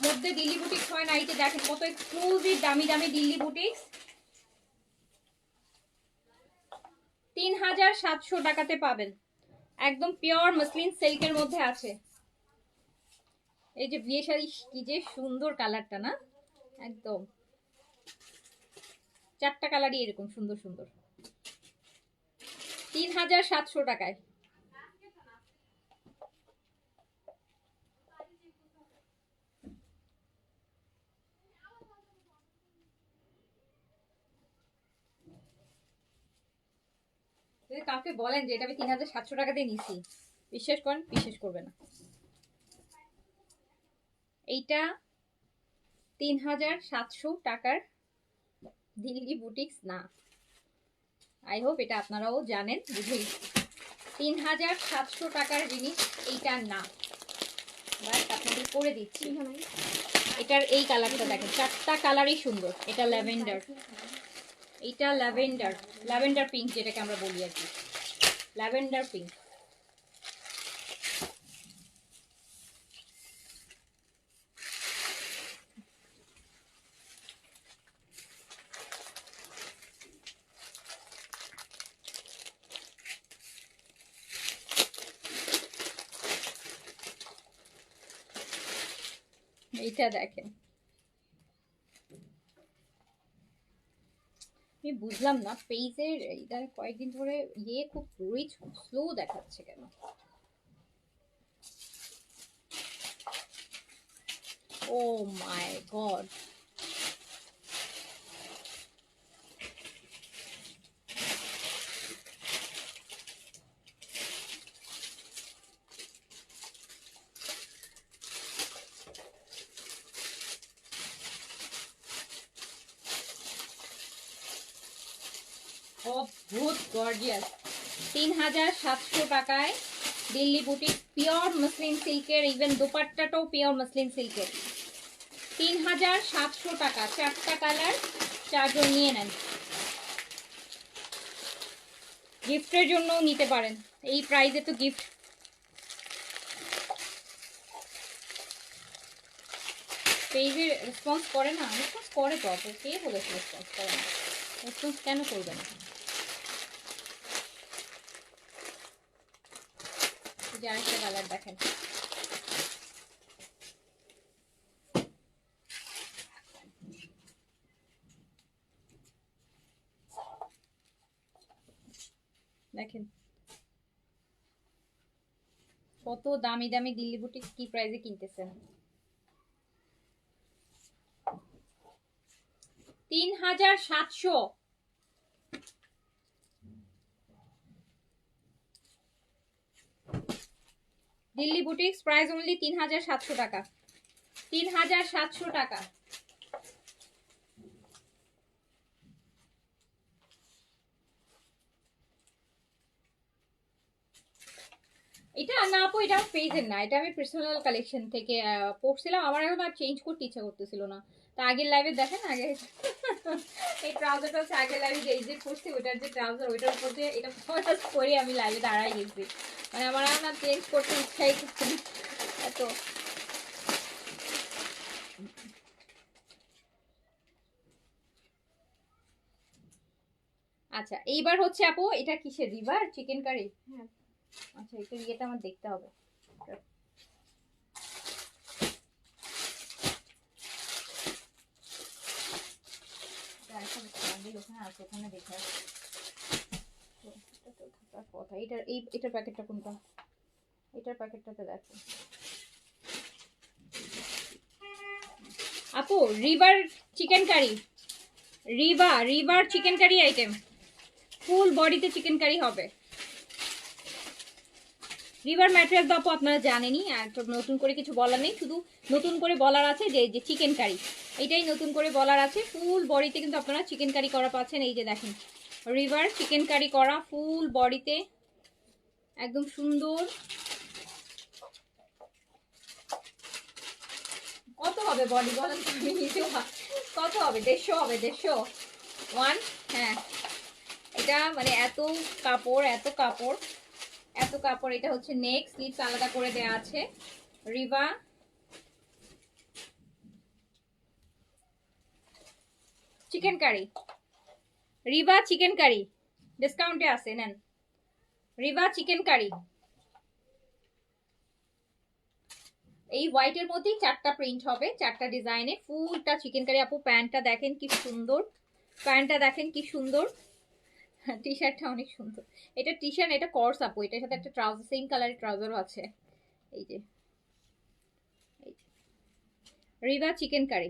মধ্যে দিল্লি বুটিক্স হয় না। এই যে দেখেন কত এক্সক্লুসিভ দামি দামি দিল্লি বুটিক্স, 3700 টাকাতে পাবেন, একদম পিওর মসলিন সিল্কের মধ্যে আছে। এই যে বিয়ে শাড়ি কি যে সুন্দর কালারটা না, একদম 4টা কালারই এরকম সুন্দর সুন্দর, 3700 টাকায়। যদি কাউকে বলেন যে এটা আমি 3700 টাকা দিয়ে নিছি, বিশ্বাস করেন, বিশ্বাস করবে না। এইটা 3700 টাকার দিল্লি বুটিক্স না, আই হোপ এটা আপনারাও জানেন, বুঝেই। 3700 টাকার জিনিস এইটা না, বাট আপনাদের করে দিচ্ছি। এটার এই কালারটা দেখেন, চারটা কালারই সুন্দর। এটা ল্যাভেন্ডার, এটা ল্যাভেন্ডার, ল্যাভেন্ডার পিঙ্ক যেটাকে আমরা বলি আর কি, ল্যাভেন্ডার পিঙ্ক। এইটা দেখেন, আমি বুঝলাম না পেজের ইদার কয়েকদিন ধরে খুব রিচ, খুব স্লো দেখাচ্ছে কেন। ও মাই গড, অদ্ভুত গর্জিয়াস। 3700 টাকায় দিল্লি বুটিক, পিওর মসলিন সিল্কের, ইভেন দোপাট্টাটাও পিওর মসলিন সিল্কের। 3700 টাকা, চারটা কালার, চারজন নিয়ে নেন। গিফটের জন্যও নিতে পারেন, এই প্রাইসে তো গিফট। পেজে রেসপন্স করে না, রেসপন্স করে তো আপু, কে বলেছে রেসপন্স করে না? রেসপন্স কেন করবে না? যে আরেকটা কালার দেখেন, দেখেন কত দামি দামি দিল্লি বুটিক কি প্রাইসে কিনতেছেন। 3700। দিল্লি বুটিক্স প্রাইস অনলি 3700 টাকা, 3700 টাকা। এটা না আপু, এটা পেজের না, এটা আমি পার্সোনাল কালেকশন থেকে পড়ছিলাম, আমার এখন আর চেঞ্জ করতে ইচ্ছা করতেছিল না। তা আগের লাইভে দেখেন, আগে এই ট্রাউজারটা হচ্ছে আগের লাইভে যে যে পড়ছি ওটার যে ট্রাউজার, ওইটার উপর দিয়ে এটা ফোকাস করে আমি লাইভে দাঁড়াই গেছি, মানে আমার এখন আর চেঞ্জ করতে ইচ্ছাই করছে না এত। আচ্ছা এইবার হচ্ছে আপু, এটা কিসের, রিভার চিকেন কারি? হ্যাঁ আচ্ছা, এটা ইয়েটা আমার দেখতে হবে। ওখানে দেখে কথা, এটার প্যাকেটটা কোনটা? এটার প্যাকেটটাতে দেখো আপু, river chicken curry, river chicken curry item, full বডিতে চিকেন কারি হবে। রিভার ম্যাটেরিয়াল তো আপু আপনারা জানেনই, আর নতুন করে কিছু বলার নেই, শুধু নতুন করে বলার আছে যে যে চিকেন কারি, এটাই নতুন করে বলার আছে। ফুল বডিতে কিন্তু আপনারা চিকেন কারি করা পাচ্ছেন, এই যে দেখেন রিভার চিকেন কারি করা ফুল বডিতে, একদম সুন্দর। কত হবে বডি বলেন, কত হবে? 150 হবে, 150 ওয়ান। হ্যাঁ এটা মানে এত কাপড়, এত কাপড়, এত কাপড়। এটা হচ্ছে নেক, স্লিভস আলাদা করে দেয়া আছে। Riva chicken curry, Riva chicken কারি ডিসকাউন্টে আছে, নেন রিভা চিকেন কারি। এই হোয়াইটের মধ্যেই চারটা প্রিন্ট হবে, চারটা ডিজাইনে, ফুলটা চিকেন কারি। আপু প্যান্টটা দেখেন কি সুন্দর, প্যান্টটা দেখেন কি সুন্দর, টি শার্টটা অনেক সুন্দর। এটা টি শার্ট, এটা কর্স আপু, এটার সাথে একটা ট্রাউজার, সেম কালারের ট্রাউজারও আছে। এই যে রিভা চিকেন কারি,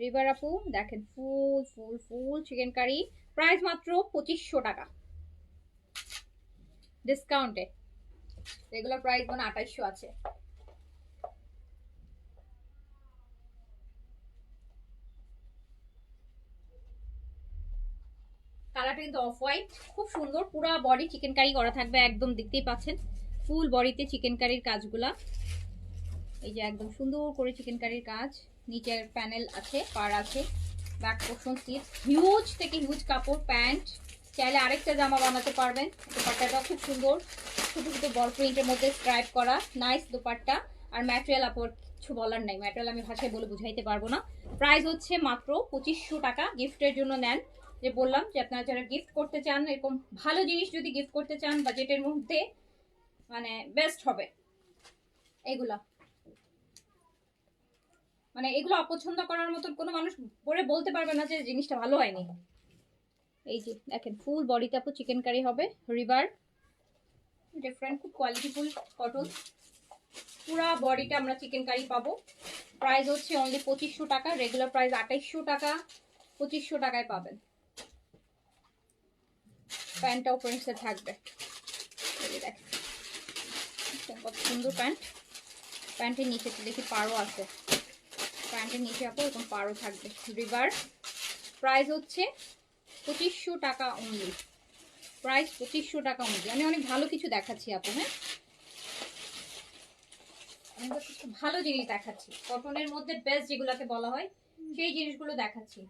রিভার আপু দেখেন ফুল ফুল ফুল চিকেন কারি, প্রাইস মাত্র 2500 টাকা ডিসকাউন্টে। রেগুলার প্রাইস মানে 2800 আছে। কালারটা কিন্তু অফ হোয়াইট, খুব সুন্দর। পুরো বডি চিকেন কারি করা থাকবে, একদম দেখতেই পাচ্ছেন ফুল বডিতে চিকেন কারির কাজগুলা। এই যে একদম সুন্দর করে চিকেন কারির কাজ, নিচের প্যানেল আছে, পার আছে, ব্যাক পোর্শন স্লিভ, হিউজ থেকে হিউজ কাপড়, প্যান্ট, চাইলে আরেকটা জামা বানাতে পারবেন। দোপাট্টাটা খুব সুন্দর, ছোট ছোট বল প্রিন্টের মধ্যে স্ট্রাইপ করা, নাইস দোপাট্টা। আর ম্যাটেরিয়াল আপর কিছু বলার নাই, ম্যাটেরিয়াল আমি ভাষায় বলে বুঝাইতে পারবো না। প্রাইস হচ্ছে মাত্র 2500 টাকা। গিফটের জন্য নেন, যে বললাম যে আপনারা যারা গিফট করতে চান, এরকম ভালো জিনিস যদি গিফট করতে চান বাজেটের মধ্যে, মানে বেস্ট হবে এগুলা। মানে এগুলো অপছন্দ করার মতন কোনো মানুষ পরে বলতে পারবে না যে জিনিসটা ভালো হয়নি। এই যে দেখেন ফুল বডিতে আপু চিকেন কারি হবে, রিভার ডিফারেন্ট, খুব কোয়ালিটিফুল কটন, পুরা বডিটা আমরা চিকেন কারি পাবো। প্রাইস হচ্ছে অনলি 2500 টাকা, রেগুলার প্রাইস 2800 টাকা, 2500 টাকায় পাবেন। প্যান্টটাও প্রিন্টসে থাকবে, এই যে দেখেন কত সুন্দর প্যান্ট। প্যান্টের নিচে দেখি পাড়ও আছে, প্যান্টের নিচে আপু এরকম পাড়ও থাকবে। রিভার প্রাইস হচ্ছে 2500 টাকা অনলি, প্রাইস 2500 টাকা অনলি। আমি অনেক ভালো কিছু দেখাচ্ছি আপু, হ্যাঁ আমি তো কিছু ভালো জিনিস দেখাচ্ছি, কটনের মধ্যে বেস্ট যেগুলোকে বলা হয় সেই জিনিসগুলো দেখাচ্ছি।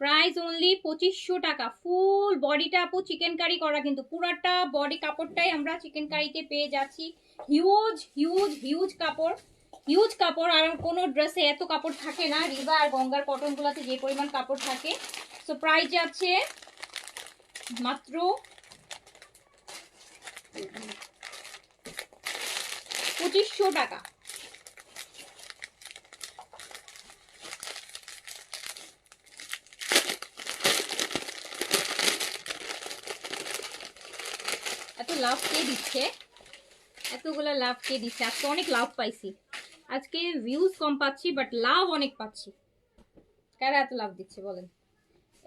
প্রাইস অনলি 2500 টাকা, ফুল বডিটা আপু চিকেন কারি করা, কিন্তু পুরাটা বডি কাপড়টাই আমরা চিকেন কারিতে পেয়ে যাচ্ছি। হিউজ হিউজ হিউজ কাপড়, হিউজ কাপড়। আর কোনো ড্রেসে এত কাপড় থাকে না, রিবা আর গঙ্গার কটন গুলাতে যে পরিমাণ কাপড় থাকে। সো প্রাইস যাচ্ছে মাত্র 2500 টাকা। এত লাভ কে দিচ্ছে, এতগুলা লাভ কে দিচ্ছে? আজকে অনেক লাভ পাইছি, আজকে ভিউজ কম পাচ্ছি বাট লাভ অনেক পাচ্ছি। কারা এত লাভ দিচ্ছে বলেন?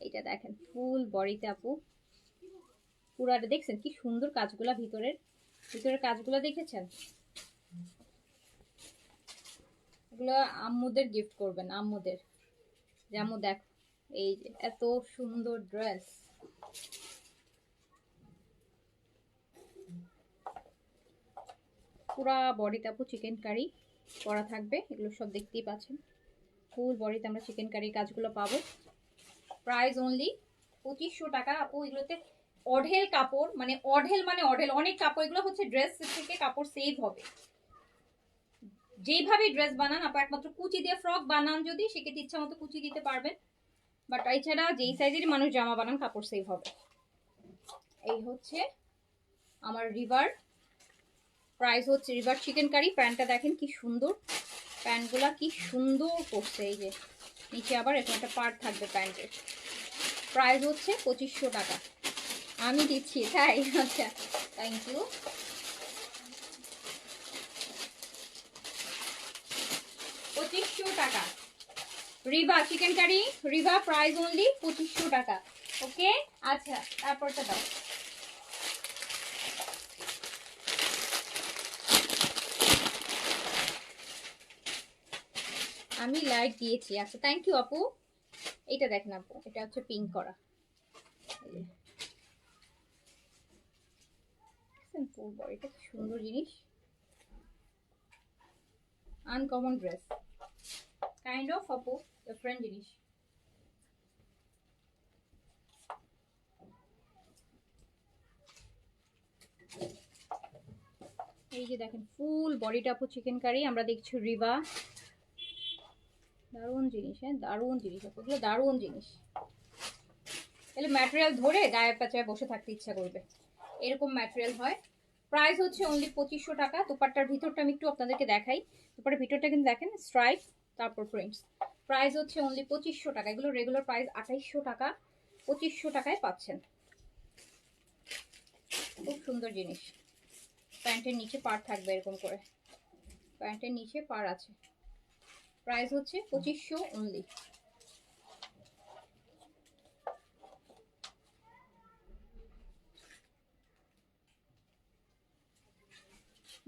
এইটা দেখেন ফুল বডিতে আপু পুরাটা দেখছেন কি সুন্দর কাজগুলা, ভিতরের কাজগুলা দেখেছেন? এগুলো আম্মুদের গিফট করবেন, আম্মুদের। যে আম্মু দেখ এই যে এত সুন্দর ড্রেস, পুরা বডিতে আপু চিকেন কারি করা থাকবে, এগুলো সব দেখতেই পাচ্ছেন। ফুল বডিতে আমরা চিকেন কারি কাজগুলো পাবো। প্রাইস অনলি 2500 টাকা আপু। এগুলোতে অঢেল কাপড়, মানে অঢেল মানে অঢেল অনেক কাপড়। এগুলো হচ্ছে ড্রেস থেকে কাপড় সেভ হবে। যেভাবে ড্রেস বানান আপু, একমাত্র কুচি দিয়ে ফ্রক বানান যদি, সেক্ষেত্রে ইচ্ছা মতো কুচি দিতে পারবেন, বাট এছাড়া যেই সাইজেরই মানুষ জামা বানান কাপড় সেভ হবে। এই হচ্ছে আমার রিভার, প্রাইস হচ্ছে রিভার চিকেন কারি। প্যান্টটা দেখেন কি সুন্দর, প্যান্টগুলা কি সুন্দর করছে। এই যে নিচে আবার এরকম একটা পার্ট থাকবে প্যান্টের। প্রাইস হচ্ছে 2500 টাকা। আমি দিচ্ছি তাই? আচ্ছা থ্যাংক ইউ। 2500 টাকা রিভা চিকেন কারি, রিভা প্রাইস অনলি 2500 টাকা। ওকে আচ্ছা তারপরটা দাও। আমি লাইট দিয়েছি, আচ্ছা থ্যাংক ইউ আপু। এটা দেখেন আপু, এটা হচ্ছে পিঙ্ক করা, এটা কি সুন্দর জিনিস, আনকমন ড্রেস কাইন্ড অফ আপু, ডিফারেন্ট জিনিস। এই যে দেখেন ফুল বডিটা আপু চিকেন কারি, আমরা দেখছি রিভা, দারুণ জিনিস, হ্যাঁ দারুণ জিনিস আপু, এগুলো দারুণ জিনিস। তাহলে ম্যাটেরিয়াল ধরে গায়ে পেঁচায় বসে থাকতে ইচ্ছা করবে, এরকম ম্যাটেরিয়াল হয়। প্রাইস হচ্ছে অনলি 2500 টাকা। দোপাট্টার ভিতরটা আমি একটু আপনাদেরকে দেখাই, দোপাট্টার ভিতরটা কিন্তু দেখেন স্ট্রাইপ, তারপর প্রিন্টস। প্রাইস হচ্ছে অনলি 2500 টাকা। এগুলো রেগুলার প্রাইস 2800 টাকা, 2500 টাকায় পাচ্ছেন। খুব সুন্দর জিনিস। প্যান্টের নিচে পাড় থাকবে এরকম করে, প্যান্টের নিচে পাড় আছে। প্রাইস হচ্ছে 2500 অনলি।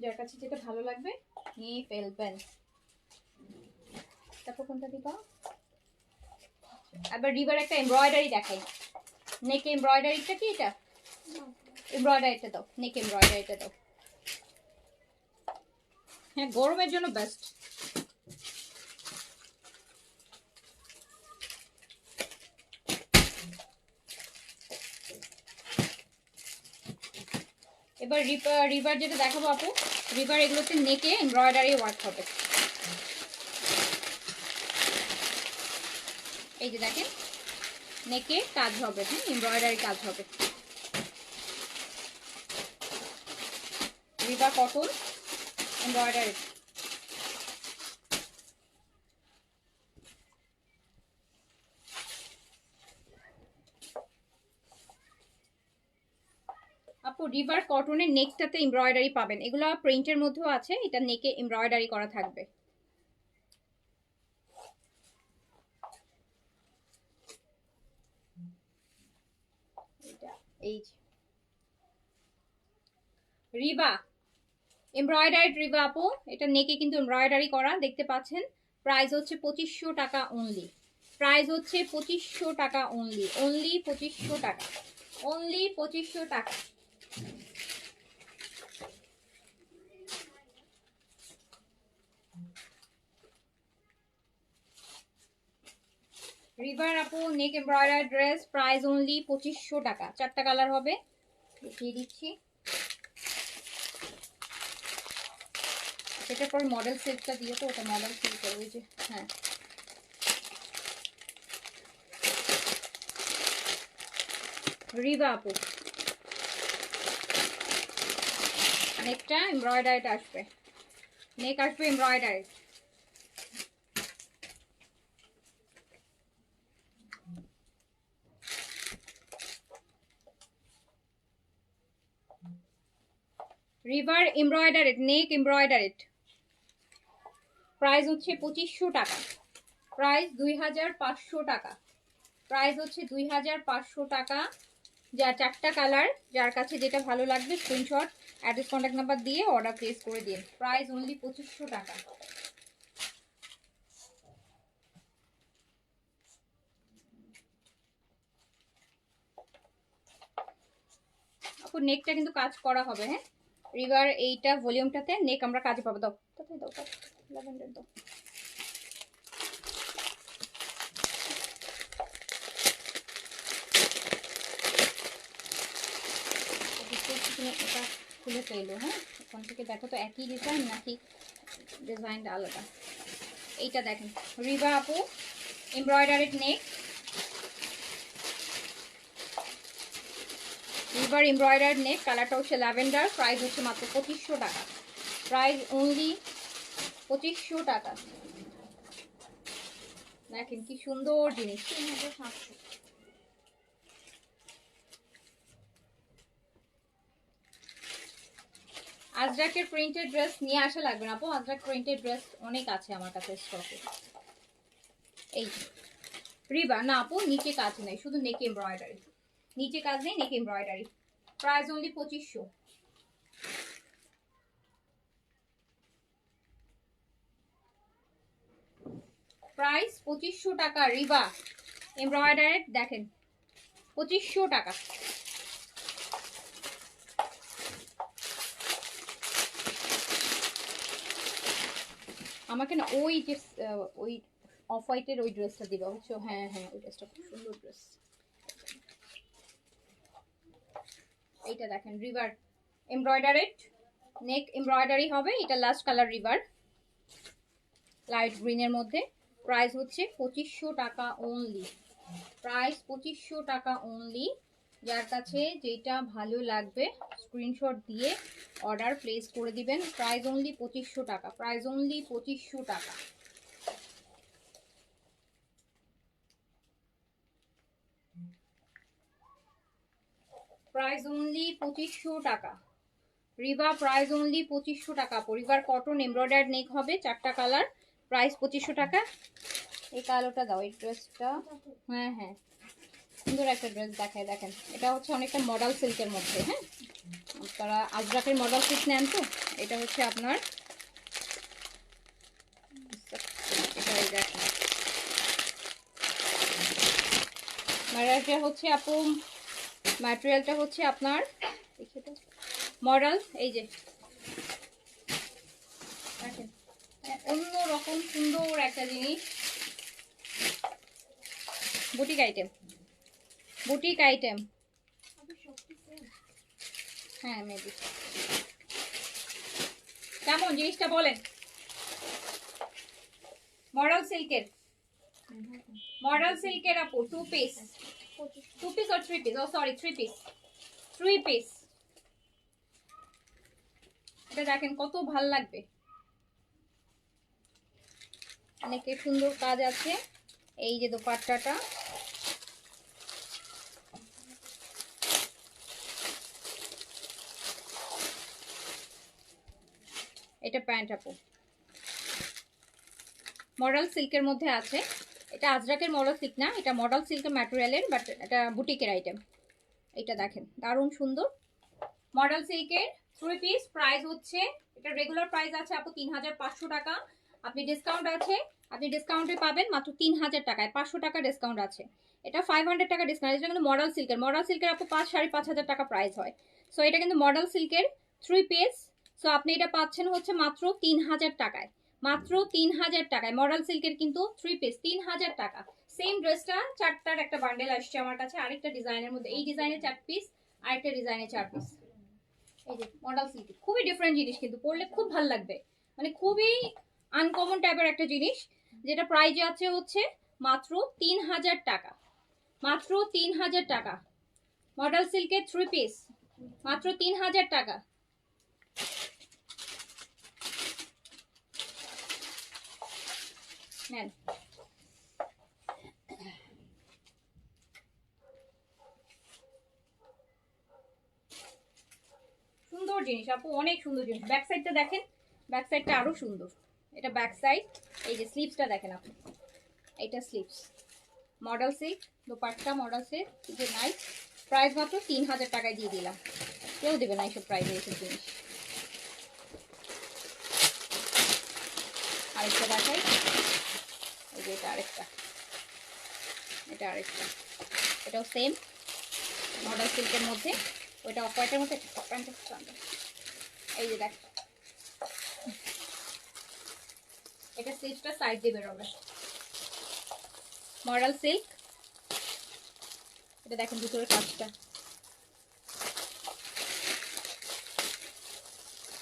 যার কাছে যেটা ভালো লাগবে নিয়ে ফেলবেন। তারপর কোনটা দিবা? আবার রিভার একটা এমব্রয়ডারি দেখাই। নেক এমব্রয়ডারিটা কি এটা? এমব্রয়ডারিটা দাও, নেক এমব্রয়ডারিটা দাও। হ্যাঁ, গরমের জন্য বেস্ট। এবার রিভার যেটা দেখাবো আপু, রিভার এগুলোতে নেকে এমব্রয়ডারি ওয়ার্ক হবে। এই যে দেখেন নেকে কাজ হবে, হ্যাঁ এমব্রয়ডারি কাজ হবে। River cotton embroidery. আপু রিভার কটনের নেকটাতে এমব্রয়ডারি পাবেন, এগুলো প্রিন্টের মধ্যেও আছে, এটা নেকে এমব্রয়ডারি করা থাকবে। এই রিবা এমব্রয়ডারি রিবা আপু, এটা নেকে কিন্তু এমব্রয়ডারি করা দেখতে পাচ্ছেন। প্রাইস হচ্ছে 2500 টাকা অনলি। প্রাইস হচ্ছে 2500 টাকা অনলি, অনলি 2500 টাকা, অনলি 2500 টাকা। রিভার আপু নেক এমব্রয়ডারি ড্রেস, প্রাইস অনলি 2500 টাকা। 4টা কালার হবে, দেখিয়ে দিচ্ছি। এটার পর মডেল সেটটা দিয়ে, তো ওটা মডেল সেট করবে যে, হ্যাঁ রিভা আপু নেকটা এমব্রয়ডারিটা আসবে, নেক আসবে এমব্রয়ডারি। রিভার এমব্রয়ডারি নেক এমব্রয়ডারি, প্রাইস হচ্ছে 2500 টাকা, প্রাইস 2500 টাকা, প্রাইস হচ্ছে 2500 টাকা। যা 4টা কালার, যার কাছে যেটা ভালো লাগবে স্ক্রিনশট অ্যাড্রেস কন্ট্যাক্ট নাম্বার দিয়ে অর্ডার প্লেস করে দিন। প্রাইস অনলি 2500 টাকা। আপু নেকটা কিন্তু কাজ করা হবে, হ্যাঁ রিভার এইটা ভলিউমটাতে নেক আমরা কাজে পাবো। দাও তাতে দাও, ল্যাভেন্ডার দাও। এটা খুলে ফেলো, হ্যাঁ ওখান থেকে দেখো তো একই ডিজাইন নাকি ডিজাইনটা আলাদা। এইটা দেখেন রিভা আপু এমব্রয়ডারিড নেক, রিভার এমব্রয়ডারিড নেক, কালারটা হচ্ছে ল্যাভেন্ডার। প্রাইস হচ্ছে মাত্র 2500 টাকা, প্রাইস অনলি 2500 টাকা। দেখেন কি সুন্দর জিনিস। আজরাকের প্রিন্টেড ড্রেস নিয়ে আসা লাগবে না আপু, আজরাক প্রিন্টেড ড্রেস অনেক আছে আমার কাছে স্টকে। এই রিবা না আপু নিচে কাজ নেই, শুধু নেক এমব্রয়ডারি, নিচে কাজ নেই, নেক এমব্রয়ডারি। Price only 2500। প্রাইস 2500 টাকা। রিবা এমব্রয়ডারি দেখেন 2500 টাকা। আমাকে না ওই যে ওই অফ হোয়াইটের ওই ড্রেসটা দিবা বুঝছো? হ্যাঁ হ্যাঁ ওই ড্রেসটা খুব সুন্দর ড্রেস। এইটা দেখেন রিভার এমব্রয়ডারিড নেক এমব্রয়ডারি হবে, এটা লাস্ট কালার রিভার লাইট গ্রিনের মধ্যে। প্রাইস হচ্ছে 2500 টাকা অনলি, প্রাইস 2500 টাকা অনলি। যার কাছে যেটা ভালো লাগবে স্ক্রিনশট দিয়ে অর্ডার প্লেস করে দিবেন। প্রাইস অনলি 2500 টাকা, প্রাইস অনলি 2500 টাকা। প্রাইস অনলি 2500 টাকা রিভা, প্রাইস অনলি 2500 টাকা। রিভার কটন এমব্রয়ডারি নেক হবে, 4টা কালার, প্রাইস 2500 টাকা। এই কালোটা দাও, এই ড্রেসটা হ্যাঁ হ্যাঁ সুন্দর একটা ড্রেস দেখায়, দেখেন এটা হচ্ছে অনেকটা মডেল সিল্কের মধ্যে, হ্যাঁ তারা আজরাকের মডেল সিল্ক নেন তো। এটা হচ্ছে আপনার ম্যাটেরিয়ালটা হচ্ছে আপু, ম্যাটেরিয়ালটা হচ্ছে আপনার মডেল, এই যে দেখেন অন্যরকম সুন্দর একটা জিনিস, বুটিক আইটেম, বুটিক আইটেম। হ্যাঁ মেবি কেমন জিনিসটা বলেন? মডেল সিল্কের, মডেল সিল্কের আপু 2 পিস, 2 পিস আর 3 পিস, ও সরি 3 পিস, 3 পিস। এটা দেখেন কত ভাল লাগবে, অনেক সুন্দর কাজ আছে। এই যে দোপাট্টাটা, এটা প্যান্ট আপু, মডেল সিল্কের মধ্যে আছে। এটা আজরাকের মডেল সিল্ক না, এটা মডেল সিল্কের ম্যাটেরিয়ালের, বাট এটা বুটিকের আইটেম। এটা দেখেন দারুণ সুন্দর, মডেল সিল্কের 3 পিস। প্রাইস হচ্ছে, এটা রেগুলার প্রাইস আছে আপু 3500 টাকা। আপনি ডিসকাউন্ট আছে, আপনি ডিসকাউন্টে পাবেন মাত্র 3000 টাকায়, 500 টাকা ডিসকাউন্ট আছে। এটা 500 টাকা ডিসকাউন্ট, এটা কিন্তু মডেল সিল্কের, মডেল সিল্কের আপু 5,500 টাকা প্রাইস হয়। সো এটা কিন্তু মডেল সিল্কের 3 পিস। সো আপনি এটা পাচ্ছেন হচ্ছে মাত্র 3000 টাকায়, মাত্র 3000 টাকায় মডেল সিল্কের কিন্তু 3 পিস 3000 টাকা। সেম ড্রেসটা 4টার একটা বান্ডেল আসছে আমার কাছে, আরেকটা ডিজাইনের মধ্যে, এই ডিজাইনের 4 পিস, আরেকটা ডিজাইনের 4 পিস। এই যে মডেল সিল্ক, খুবই ডিফারেন্ট জিনিস, কিন্তু পরলে খুব ভালো লাগবে, মানে খুবই আনকমন টাইপের একটা জিনিস, যেটা প্রাইস আছে হচ্ছে মাত্র 3000 টাকা, মাত্র 3000 টাকা। মডেল সিল্কের 3 পিস মাত্র 3000 টাকা। নেন, সুন্দর জিনিস আপু, অনেক সুন্দর জিনিস। ব্যাক সাইডটা দেখেন, ব্যাক সাইডটা আরো সুন্দর। এটা ব্যাক সাইড, এই যে স্লিভসটা দেখেন আপনি, এটা sleeves, model silk, dupatta model silk, যে নাইস। প্রাইস মাত্র 3000 টাকায় দিয়ে দিলাম, কেউ দেবে না এইসব প্রাইসে এইসব জিনিস। আরেকটা দেখাই, এই যে এটা আরেকটা, এটা আরেকটা, এটাও সেম মডেল সিল্কের মধ্যে, ওইটা অফ হোয়াইটের মধ্যে। এই যে দেখ, এটা স্লিভসটা সাইড দিয়ে বেরোবে, মডেল সিল্ক। এটা দেখেন ভিতরের কাজটা,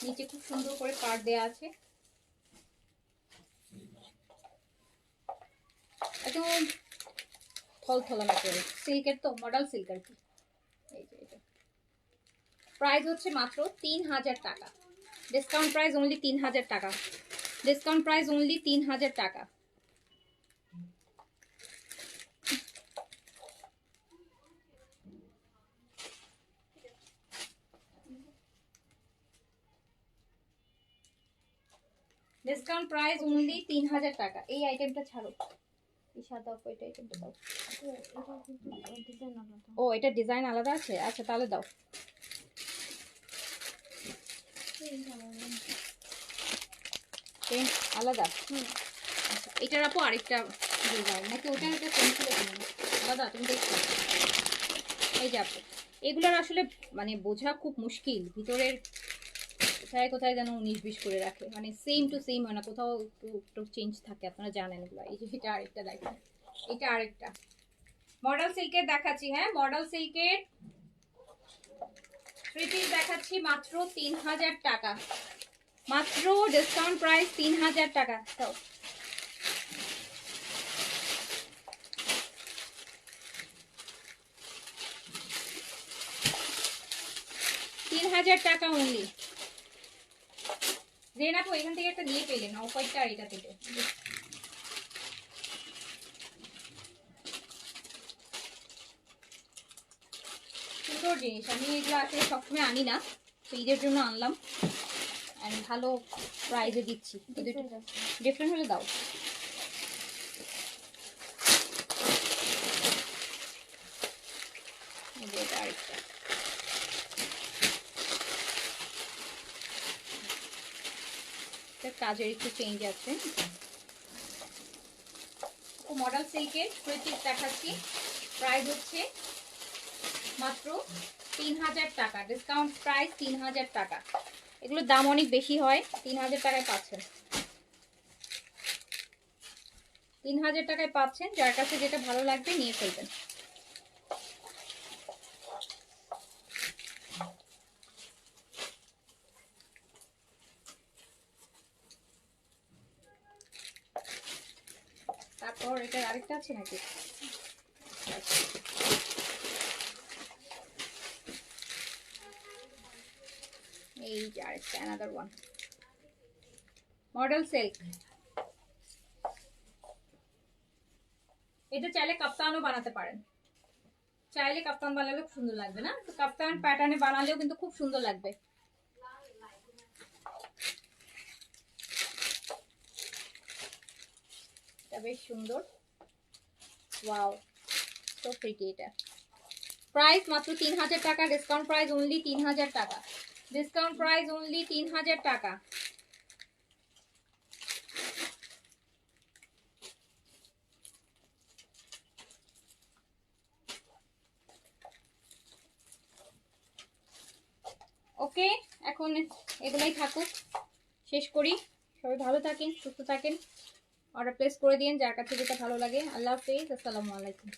নিচে খুব সুন্দর করে পাড় দেওয়া আছে, একদম থলথলা ম্যাটেরিয়াল, সিল্কের তো, মডেল সিল্ক আর কি। এই যে এটা প্রাইস হচ্ছে মাত্র 3000 টাকা, ডিসকাউন্ট প্রাইস অনলি 3000 টাকা, ডিসকাউন্ট প্রাইস অনলি 3000 টাকা। ডিসকাউন্ট প্রাইস অনলি 3000 টাকা। এই আইটেমটা ছাড়ো, এই সাদা ওইটা আইটেমটা দাও। ও এটা ডিজাইন আলাদা আছে, আচ্ছা তাহলে দাও। পেন্ট আলাদা, আচ্ছা এটার আপু আরেকটা ডিজাইন নাকি ওটা, এটা পেন্সিল আলাদা, তুমি দেখছো। এই যে আপু এগুলোর আসলে মানে বোঝা খুব মুশকিল, ভিতরের কোথায় কোথায় যেন 19-20 করে রাখে, মানে সেম টু সেম হয় না, কোথাও একটু চেঞ্জ থাকে, আপনারা জানেন এগুলো। এই যে এটা আরেকটা দেখেন, এটা আরেকটা মডেল সিল্কের দেখাচ্ছি। হ্যাঁ মডেল সিল্কের 3 পিস দেখাচ্ছি মাত্র 3000 টাকা, মাত্র ডিসকাউন্ট প্রাইস 3000 টাকা। তো 3000 টাকা অনলি। যে না তো এখান থেকে একটা নিয়ে পেলেন, অফারটা আর এটা থেকে। সুন্দর জিনিস, আমি এগুলো আসলে সবসময় আনি না, তো ঈদের জন্য আনলাম, আমি ভালো প্রাইজে দিচ্ছি। ডিফারেন্ট হলে দাও। আরেকটা এটা কাজের একটু চেঞ্জ আছে। মডেল সিল্কের প্রিন্ট দেখাচ্ছি, প্রাইস হচ্ছে মাত্র 3000 টাকা, ডিসকাউন্ট প্রাইস 3000 টাকা। এগুলোর দাম অনেক বেশি হয়, 3000 টাকায় পাচ্ছেন। 3000 টাকায় পাচ্ছেন, যার কাছে যেটা ভালো লাগবে নিয়ে ফেলবেন। তারপর এটার আরেকটা আছে নাকি? এই যে আরেকটা, অ্যানাদার ওয়ান মডেল সিল্ক। এটা চাইলে কাপ্তানও বানাতে পারেন, চাইলে কাপ্তান বানালেও খুব সুন্দর লাগবে না? তো কাপ্তান প্যাটার্নে বানালেও কিন্তু খুব সুন্দর লাগবে। এটা বেশ সুন্দর, ওয়াও সো প্রিটি। এটা প্রাইস মাত্র 3000 টাকা, ডিসকাউন্ট প্রাইস অনলি 3000 টাকা, ডিসকাউন্ট প্রাইস অনলি 3000 টাকা। ওকে, এখন এগুলাই থাকুক, শেষ করি। সবাই ভালো থাকেন, সুস্থ থাকেন, অর্ডার প্লেস করে দিন যার কাছে যেটা ভালো লাগে। আল্লাহ হাফেজ, আসসালামু আলাইকুম।